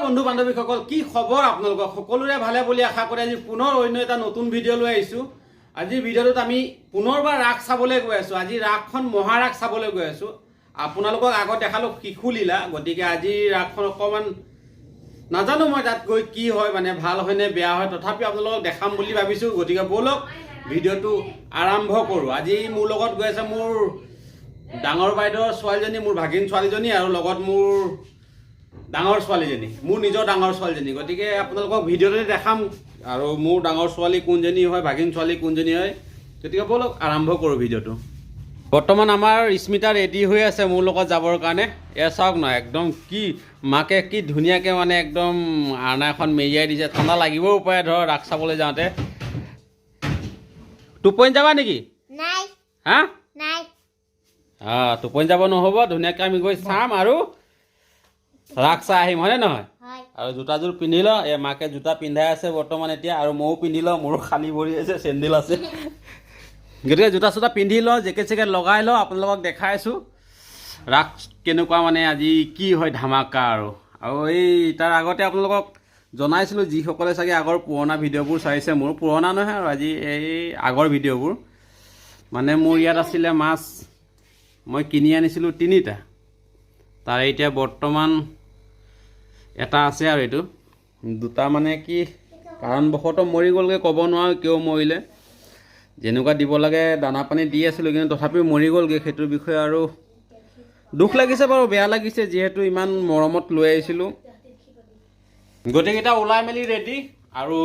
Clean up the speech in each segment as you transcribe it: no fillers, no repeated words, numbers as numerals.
বন্ধু বান্ধৱীসকল কি খবৰ আপোনালোকৰ সকলোৰে ভালে বুলি আশা কৰি আজি পুনৰ অন্য এটা নতুন ভিডিঅ' লৈ আহিছোঁ। আজিৰ ভিডিঅ'টোত আমি পুনৰবাৰ ৰাস চাবলৈ গৈ আছোঁ। আজি ৰাসখন মহাৰাস চাবলৈ গৈ আছোঁ। আপোনালোকক আগত দেখালোঁ শিশুলীলা, গতিকে আজি ৰাসখন অকণমান নাজানো মই তাত গৈ কি হয়, মানে ভাল হয় নে বেয়া হয়, তথাপি আপোনালোকক দেখাম বুলি ভাবিছোঁ। গতিকে ব'লক ভিডিঅ'টো আৰম্ভ কৰোঁ। আজি মোৰ লগত গৈ আছে মোৰ ডাঙৰ বাইদেউৰ ছোৱালীজনী, মোৰ ভাগিন ছোৱালীজনী, আৰু লগত মোৰ ডাঙৰ ছোৱালীজনী, মোৰ নিজৰ ডাঙৰ ছোৱালীজনী। গতিকে আপোনালোকক ভিডিঅ'তে দেখাম আৰু মোৰ ডাঙৰ ছোৱালী কোনজনী হয়, ভাগিন ছোৱালী কোনজনী হয়। গতিকে ব'লক আৰম্ভ কৰোঁ ভিডিঅ'টো। বৰ্তমান আমাৰ স্মিতা ৰেডি হৈ আছে মোৰ লগত যাবৰ কাৰণে। এয়া চাওক না, একদম কি মাকে কি ধুনীয়াকৈ মানে একদম আৰনা এখন মেৰিয়াই দিছে। ঠাণ্ডা লাগিবও পাৰে ধৰ ৰাস চাবলৈ যাওঁতে। টোপনি যাবা নেকি? নাই। হা? নাই। টোপনি যাব নহ'ব, ধুনীয়াকৈ আমি গৈ চাম আৰু ৰাস চাই আহিম, হয়নে নহয়? আৰু জোতাযোৰ পিন্ধি ল। এই মাকে জোতা পিন্ধাই আছে বৰ্তমান এতিয়া, আৰু ময়ো পিন্ধি লওঁ, মোৰো খালী ভৰি আছে, চেণ্ডেল আছে। গতিকে জোতা চোতা পিন্ধি লওঁ, জেকেট চেকেট লগাই লওঁ, আপোনালোকক দেখাইছোঁ ৰাস কেনেকুৱা মানে আজি কি হয় ধামাকা। আৰু এই তাৰ আগতে আপোনালোকক জনাইছিলোঁ, যিসকলে চাগে আগৰ পুৰণা ভিডিঅ'বোৰ চাইছে, মোৰ পুৰণা নহয় আৰু আজি এই আগৰ ভিডিঅ'বোৰ, মানে মোৰ ইয়াত আছিলে মাছ, মই কিনি আনিছিলোঁ 3টা, তাৰে এতিয়া বৰ্তমান এটা আছে, আৰু এইটো 2টা মানে কি কাৰণবশতঃ মৰি গ'লগৈ, ক'ব নোৱাৰোঁ কিয় মৰিলে। যেনেকুৱা দিব লাগে দানা পানী দি আছিলোঁ, কিন্তু তথাপিও মৰি গ'লগৈ। সেইটোৰ বিষয়ে আৰু দুখ লাগিছে বাৰু, বেয়া লাগিছে, যিহেতু ইমান মৰমত লৈ আহিছিলোঁ। গোটেইকেইটা ওলাই মেলি ৰেডি, আৰু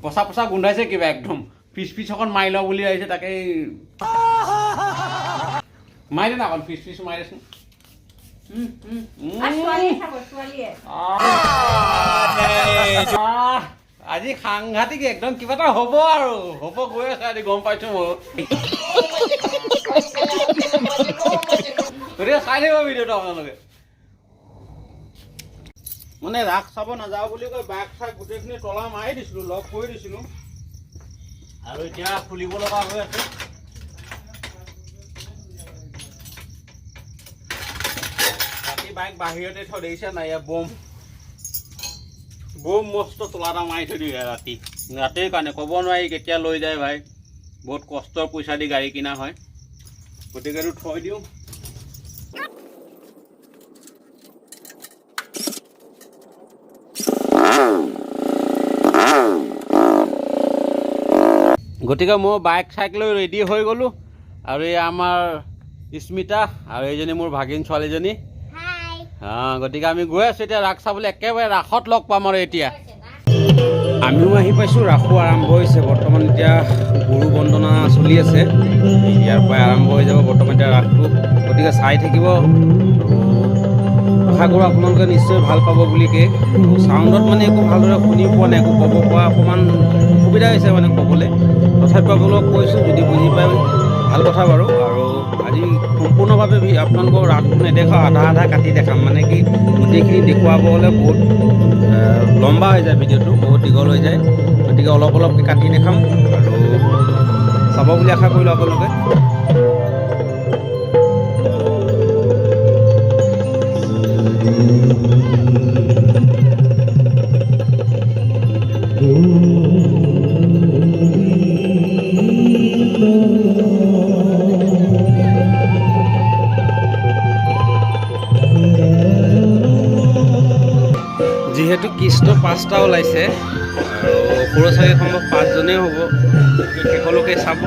পচা পচা গোন্ধাইছে কিবা একদম। পিচ অকণ মাৰি লওঁ বুলি আহিছে, তাকেই মাৰি দে না অকণ, পিচ মাৰি দেচোন। আজি সাংঘাতিক একদম কিবা এটা হ'ব, আৰু হ'ব গৈ আছে আজি, গম পাইছোঁ মই। গতিকে চাই থাকিব ভিডিঅ'টো আপোনালোকে। মানে ৰাস চাব নাযাওঁ বুলি কৈ বাইক চাই গোটেইখিনি তলা মাৰি দিছিলোঁ, লগ কৰি দিছিলোঁ, আৰু এতিয়া খুলিব লগা হৈ আছে। ৰাতি বাইক বাহিৰতে থৈ দিছে নাই, বম মস্ত তলা এটা মাৰি থৈ দিয়ে ৰাতিৰ কাৰণে, ক'ব নোৱাৰি কেতিয়া লৈ যায় ভাই। বহুত কষ্টৰ পইচা দি গাড়ী কিনা হয়, গতিকে এইটো থৈ দিওঁ। গতিকে মই বাইক চাইক লৈ ৰেডি হৈ গ'লোঁ, আৰু এই আমাৰ স্মিতা, আৰু এইজনী মোৰ ভাগিন ছোৱালীজনী। গতিকে আমি গৈ আছোঁ এতিয়া ৰাস চাবলৈ, একেবাৰে ৰাসত লগ পাম। আৰু এতিয়া আমিও আহি পাইছোঁ, ৰাসো আৰম্ভ হৈছে বৰ্তমান। এতিয়া গুৰু বন্দনা চলি আছে, ইয়াৰ পৰাই আৰম্ভ হৈ যাব বৰ্তমান এতিয়া ৰাসটো। গতিকে চাই থাকিব, আশা কৰোঁ আপোনালোকে নিশ্চয় ভাল পাব বুলিকে। চাউণ্ডত মানে একো ভালদৰে শুনি পোৱা নাই, একো ক'ব পৰা অকণমান অসুবিধা হৈছে মানে ক'বলৈ, তথাপিও আপোনালোকক কৈছোঁ, যদি বুজি পায় ভাল কথা বাৰু। আৰু আজি সম্পূৰ্ণভাৱে আপোনালোকক ৰাসটো নেদেখাওঁ, আধা কাটি দেখাম, মানে কি গোটেইখিনি দেখুৱাব হ'লে বহুত লম্বা হৈ যায় ভিডিঅ'টো, বহুত দীঘল হৈ যায়। গতিকে অলপকৈ কাটি দেখাম, আৰু চাব বুলি আশা কৰিলোঁ আপোনালোকে। যিহেতু কৃষ্ণ 5টা ওলাইছে, আৰু সৰু চাগে সম্ভৱ 5জনেই হ'ব, শেষলৈকে চাব।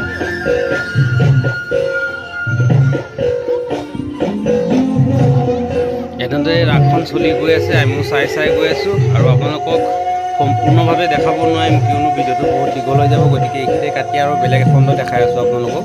এনেদৰে ৰাসখন চলি গৈ আছে, আমিও চাই গৈ আছোঁ, আৰু আপোনালোকক সম্পূৰ্ণভাৱে দেখাব নোৱাৰিম, কিয়নো ভিডিঅ'টো বহুত দীঘল হৈ যাব। গতিকে এইখিনিতে কাটি আৰু বেলেগ এখনত দেখাই আছোঁ আপোনালোকক।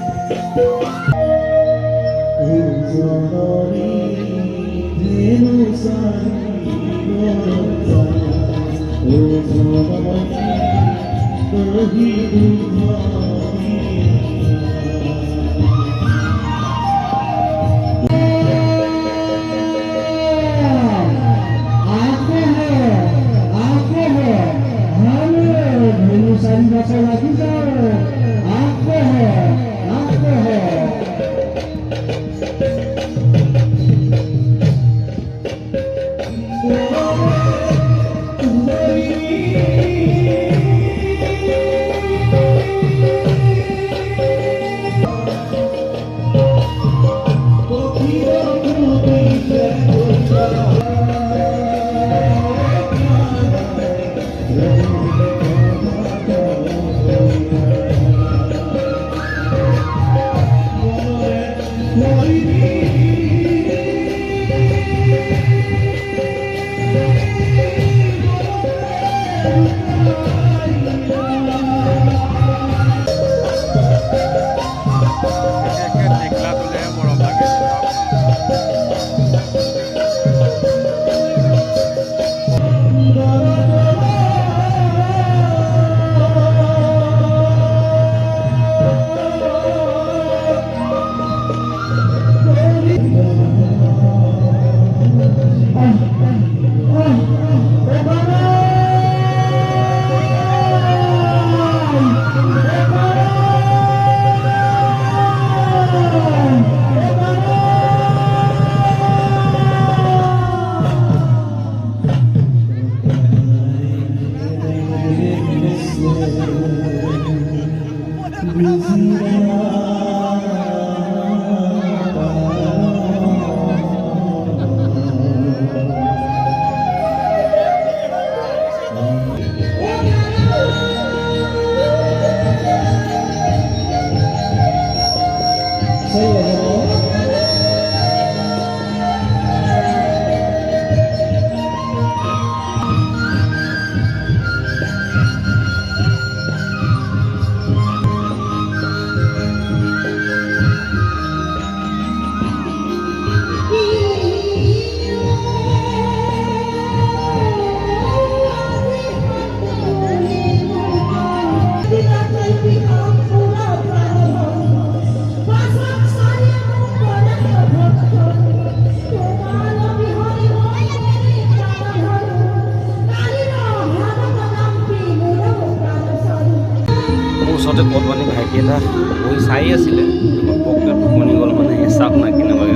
ওচৰতে ক'ত মানে ভাইটি এটা বহি চাই আছিলে ঘপককৈ টোপনি গ'ল মানে চাওক না কেনেবাকৈ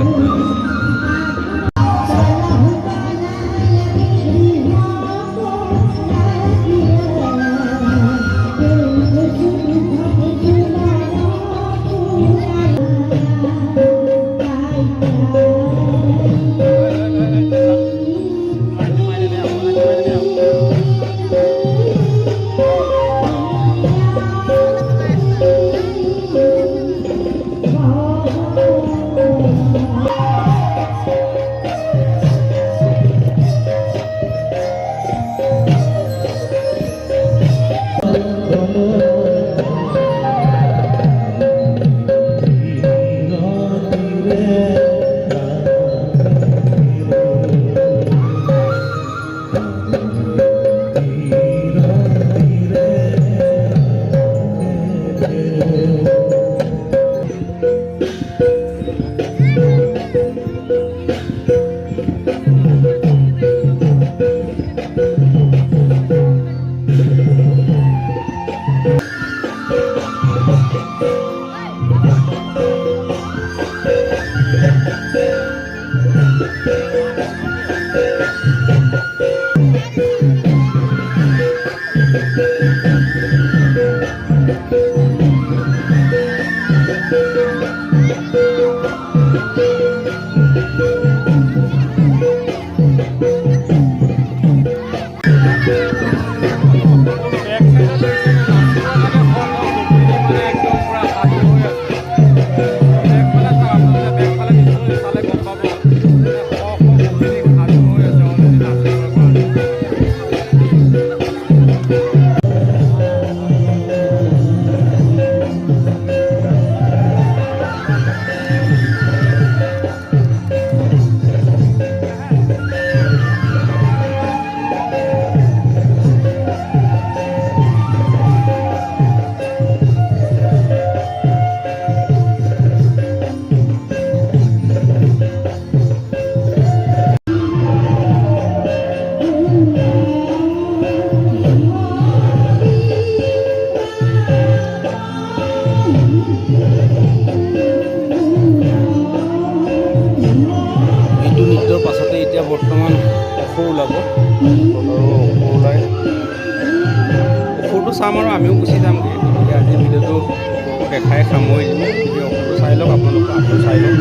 অসুৰ ওলাব ওলাই অসুৰটো চাম আৰু আমিও গুচি যামগৈ। গতিকে আজি ভিডিঅ'টো অসুৰটো দেখাই সামৰি দিম। গতিকে অসুৰটো চাই লওক, আপোনালোক আকৌ চাই লওক।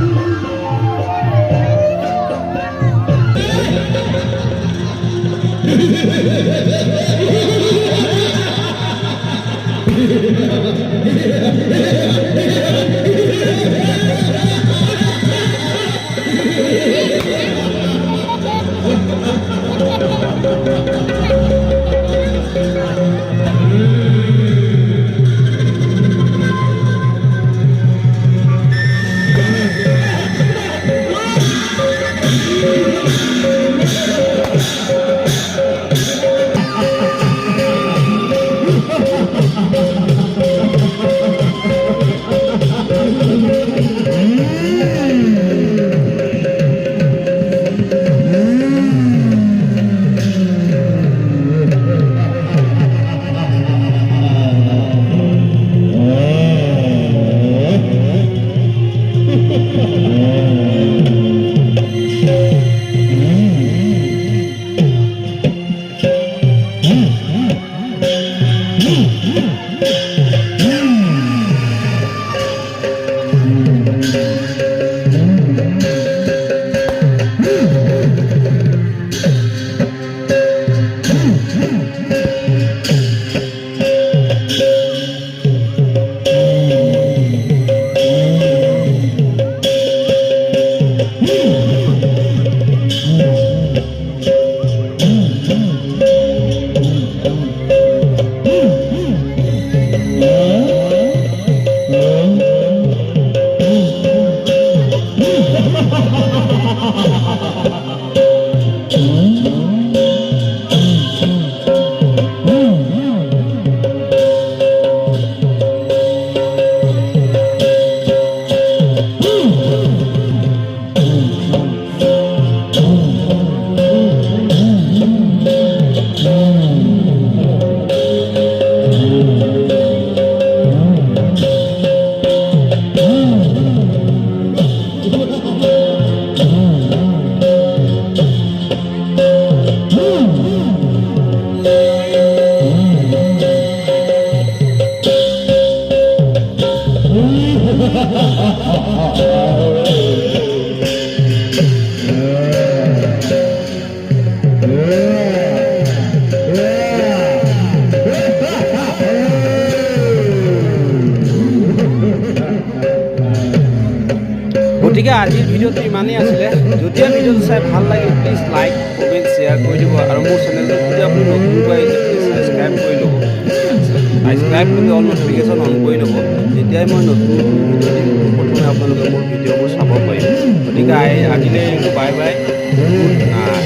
গতিকে আজিৰ ভিডিঅ'টো ইমানেই আছিলে। যদি ভিডিঅ'টো চাই ভাল লাগে প্লিজ লাইক কমেণ্ট শ্বেয়াৰ কৰি দিব, আৰু মোৰ চেনেলটোত যদি আপুনি নতুনকৈ আহিছে প্লিজ ছাবস্ক্ৰাইব কৰি ল'ব। ছাবস্ক্ৰাইব কৰি অল ন'টিফিকেশ্যন অন কৰি ল'ব, তেতিয়াই মই নতুন ভিডিঅ' দিম, প্ৰথমে আপোনালোকে মোৰ ভিডিঅ'বোৰ চাব পাৰিব। গতিকে আজিলৈ বাই বাই, গুড নাইট।